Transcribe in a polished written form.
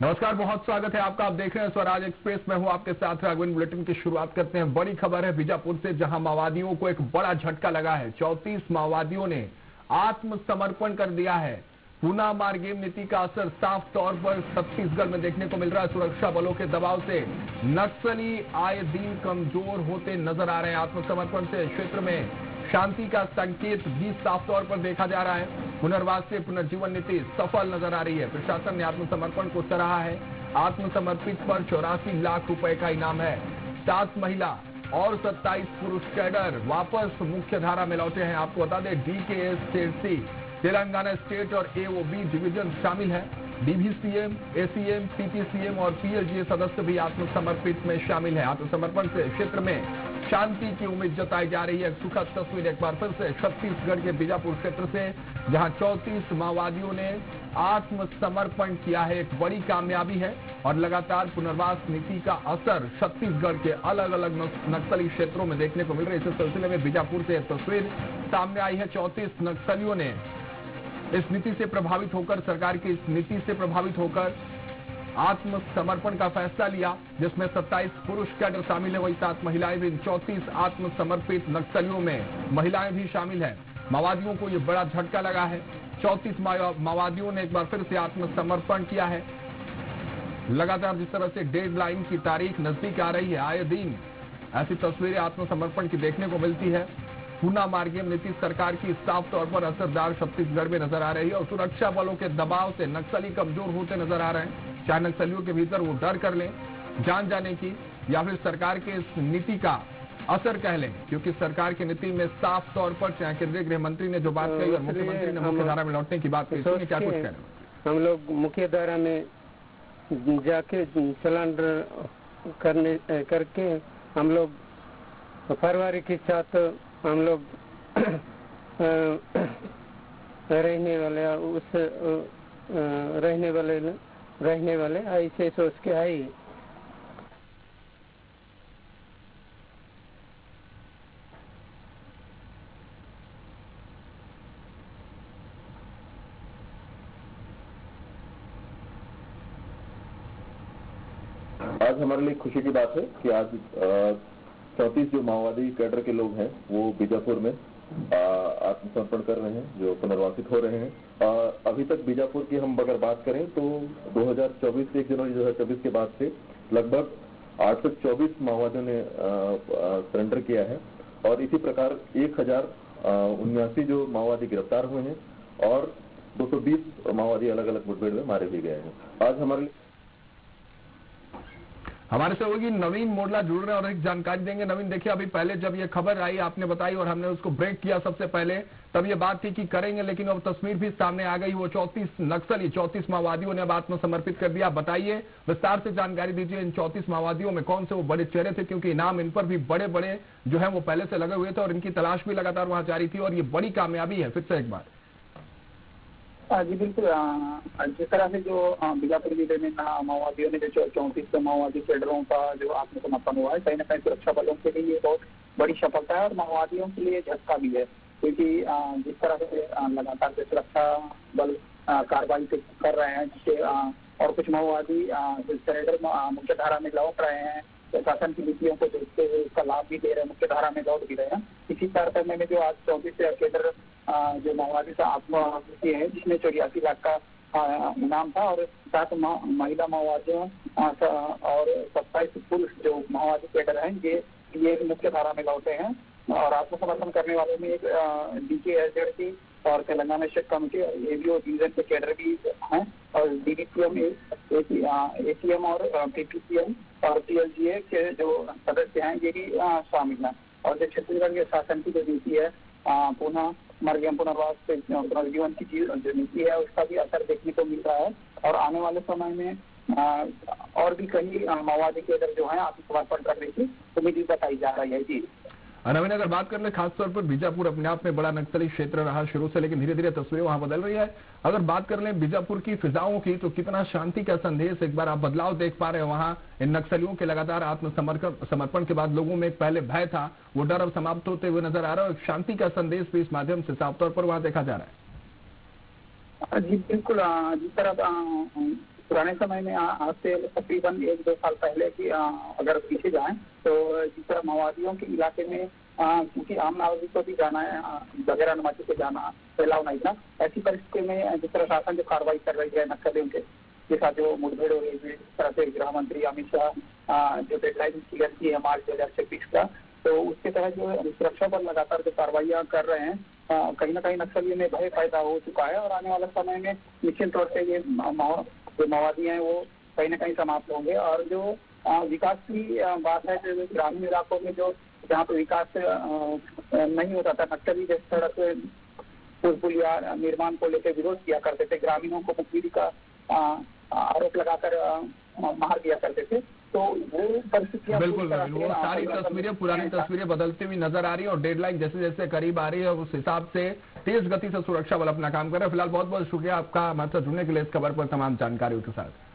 नमस्कार, बहुत स्वागत है आपका। आप देख रहे हैं स्वराज एक्सप्रेस। मैं हूं आपके साथ राघवेंद्र। बुलेटिन की शुरुआत करते हैं। बड़ी खबर है बीजापुर से, जहां माओवादियों को एक बड़ा झटका लगा है। 34 माओवादियों ने आत्मसमर्पण कर दिया है। पूना मार गेम नीति का असर साफ तौर पर छत्तीसगढ़ में देखने को मिल रहा है। सुरक्षा बलों के दबाव से नक्सली आए दिन कमजोर होते नजर आ रहे हैं। आत्मसमर्पण से क्षेत्र में शांति का संकेत भी साफ तौर पर देखा जा रहा है। पुनर्वास से पुनर्जीवन नीति सफल नजर आ रही है। प्रशासन ने आत्मसमर्पण को सराहा है। आत्मसमर्पित पर 84 लाख रुपए का इनाम है। 7 महिला और 27 पुरुष कैडर वापस मुख्य धारा में लौटे हैं। आपको बता दें, डीकेएस स्टेट सी, तेलंगाना स्टेट और एओबी डिवीजन शामिल है। डीवीसीएम, एसीएम, पीटीसीएम और पीएलजीए सदस्य भी आत्मसमर्पित में शामिल है। आत्मसमर्पण से क्षेत्र में शांति की उम्मीद जताई जा रही है। सुखद तस्वीर एक बार फिर से छत्तीसगढ़ के बीजापुर क्षेत्र से, जहां 34 माओवादियों ने आत्मसमर्पण किया है। एक बड़ी कामयाबी है और लगातार पुनर्वास नीति का असर छत्तीसगढ़ के अलग अलग नक्सली क्षेत्रों में देखने को मिल रहा है। इस सिलसिले में बीजापुर से एक तस्वीर सामने आई है। 34 नक्सलियों ने इस नीति से प्रभावित होकर, सरकार की इस नीति से प्रभावित होकर आत्मसमर्पण का फैसला लिया, जिसमें 27 पुरुष कैडर शामिल है, वही 7 महिलाएं भी। 34 आत्मसमर्पित नक्सलियों में महिलाएं भी शामिल है। माओवादियों को यह बड़ा झटका लगा है। 34 माओवादियों ने एक बार फिर से आत्मसमर्पण किया है। लगातार जिस तरह से डेडलाइन की तारीख नजदीक आ रही है, आए दिन ऐसी तस्वीरें आत्मसमर्पण की देखने को मिलती है। पूना मार्गेम नीति सरकार की साफ तौर पर असरदार छत्तीसगढ़ में नजर आ रही है और सुरक्षा बलों के दबाव से नक्सली कमजोर होते नजर आ रहे हैं। चाहे नक्सलियों के भीतर वो डर कर लें जान जाने की, या फिर सरकार के इस नीति का असर कह लें, क्योंकि सरकार की नीति में साफ तौर पर चाहे केंद्रीय गृह मंत्री ने जो बात कही और मुख्यमंत्री ने मुख्य धारा में लौटने की बात कही, सुनिए क्या कुछ कहना। हम लोग मुख्य धारा में जाके चलान करके हम लोग फरवरी के साथ हम लोग रहने वाले ऐसे सोच के आई। आज हमारे लिए खुशी की बात है कि आज 34 जो माओवादी कैडर के लोग हैं वो बीजापुर में आत्मसमर्पण कर रहे हैं, जो पुनर्वासित हो रहे हैं। अभी तक बीजापुर की हम अगर बात करें तो 2024 1 जनवरी 2024 के बाद से लगभग 824 माओवादियों ने सरेंडर किया है और इसी प्रकार 1079 जो माओवादी गिरफ्तार हुए हैं और 220 माओवादी अलग अलग मुठभेड़ में मारे भी गए हैं। आज हमारे सहयोगी नवीन मोडला जुड़ रहे हैं और एक जानकारी देंगे। नवीन, देखिए, अभी पहले जब ये खबर आई आपने बताई और हमने उसको ब्रेक किया सबसे पहले, तब ये बात थी कि करेंगे, लेकिन अब तस्वीर भी सामने आ गई। वो 34 नक्सली, 34 माओवादियों ने अब आत्मसमर्पित कर दिया। बताइए, विस्तार से जानकारी दीजिए, इन 34 माओवादियों में कौन से वो बड़े चेहरे थे, क्योंकि इनाम इन पर भी बड़े बड़े जो है वो पहले से लगे हुए थे और इनकी तलाश भी लगातार वहां जारी थी और ये बड़ी कामयाबी है। फिर से एक बार। जी बिल्कुल। जिस तरह से जो बीजापुर जिले में माओवादियों ने जो 34 माओवादी कैडरों का जो आत्मसमर्पण हुआ है, कहीं न कहीं सुरक्षा बलों के लिए ये बहुत बड़ी सफलता है और माओवादियों के लिए झटका भी है, क्योंकि जिस तरह से लगातार से सुरक्षा बल कार्रवाई कर रहे हैं, जिससे और कुछ माओवादी कैडर मुख्य धारा में लौट रहे हैं, प्रशासन की नीतियों को देखते हुए उसका लाभ भी दे रहे हैं, मुख्य धारा में लौट भी रहे हैं। इसी तारतम्य में जो आज 24 कैडर जो माओवादी से आत्महत्या है, जिसमें 84 लाख का इनाम था और 7 महिला माओवादियों और 27 पुरुष जो माओवादी कैडर हैं, ये मुख्य धारा में लौटे हैं। और आत्मसमर्पण करने वालों में एक डीकेएसजेड और Telangana state committee ABO division के कैडर भी हैं और डीवीसीएम, एसीएम और पीपीसीएम और पीएलजीए के जो सदस्य हैं, ये भी शामिल हैं। और जो छत्तीसगढ़ के शासन की जो नीति है, पुनः मार्गेम पुनर्वास पुनर्जीवन की जो नीति है, उसका भी असर देखने को मिल रहा है और आने वाले समय में और भी कई माओवादी कैडर जो है आत्मसमर्पण करने की उम्मीद बताई जा रही है। जी नवीन, अगर बात कर ले, खासतौर पर बीजापुर अपने आप में बड़ा नक्सली क्षेत्र रहा शुरू से, लेकिन धीरे धीरे तस्वीरें वहां बदल रही है। अगर बात कर लें बीजापुर की फिजाओं की, तो कितना शांति का संदेश एक बार आप बदलाव देख पा रहे हैं वहां इन नक्सलियों के लगातार आत्मसमर्पण के बाद लोगों में एक पहले भय था, वो डर अब समाप्त होते हुए नजर आ रहा है और शांति का संदेश भी इस माध्यम से साफ तौर पर वहां देखा जा रहा है। जी बिल्कुल। जिस तरह पुराने समय में आज से तकरीबन 1-2 साल पहले की अगर पीछे जाएं तो जिस तरह माओवादियों के इलाके में क्योंकि आम नागरिक को भी जाना है, वगैरह नुमाची से जाना फैलाव नहीं था, ऐसी परिस्थिति में जिस तरह शासन जो कार्रवाई कर रही है नक्सलियों के साथ जो मुठभेड़ हो रही है, जिस तरह से गृह मंत्री अमित शाह जो डेडलाइन क्लियर की है मार्च 2026 का, तो उसके तहत जो सुरक्षा बल लगातार जो कार्रवाइयाँ कर रहे हैं, कहीं ना कहीं नक्सलियों में भय पैदा हो चुका है और आने वाले समय में निश्चित तौर से ये जो माओवादी हैं वो कहीं ना कहीं समाप्त होंगे। और जो विकास की बात है, जो ग्रामीण इलाकों में जो जहाँ पे विकास नहीं होता था, नक्सली जिस सड़क पुल या निर्माण को लेकर विरोध किया करते थे, ग्रामीणों को मुखबिरी का आरोप लगाकर मार दिया करते थे, तो वो परिस्थितियां बिल्कुल वो सारी तस्वीरें पुरानी तस्वीरें बदलती हुई नजर आ रही है और डेडलाइन जैसे जैसे करीब आ रही है उस हिसाब से तेज गति से सुरक्षा बल अपना काम कर रहे हैं। फिलहाल बहुत बहुत शुक्रिया आपका हमारे साथ जुड़ने के लिए, इस खबर पर तमाम जानकारियों के साथ।